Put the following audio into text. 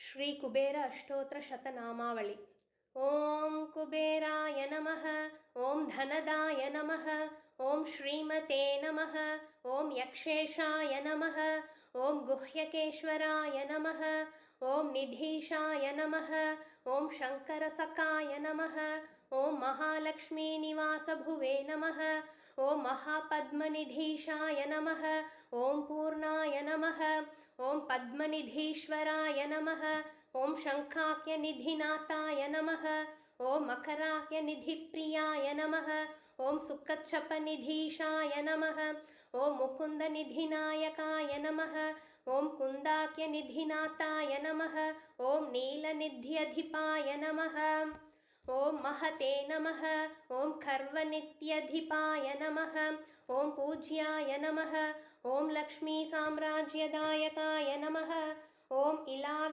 श्री कुबेर अष्टोत्तर शतनामावली। ओम कुबेराय नमः। ओम धनदाय नमः। ओम श्रीमते नमः। ओम यक्षेशाय नमः। ओम गुह्यकेश्वराय नमः। ओम निधीशाय नमः। ओम शंकरसखाय नमः। ओम महालक्ष्मी निवासभुवे नमः। ओम महापद्मनिधीशाय नमः। ओम पूर्णाय नमः। ओम पद्मनिधीश्वराय नमः। ओम शंखाक्यनिधिनाथाय नमः। ओम मकराक्यनिधिप्रियाय नमः। ओम सुकच्छपनिधीशाय नमः। ओम मुकुन्दनिधिनायकाय नमः। ओम कुन्दाक्यनिधिनाथाय नमः। ओम नीलनिध्यधिपाय नमः। ओम महते नमः। ओम खर्वनित्यधिपाय नमः। ओम पूज्याय नमः। ओम लक्ष्मी साम्राज्यदायकाय नमः। ओम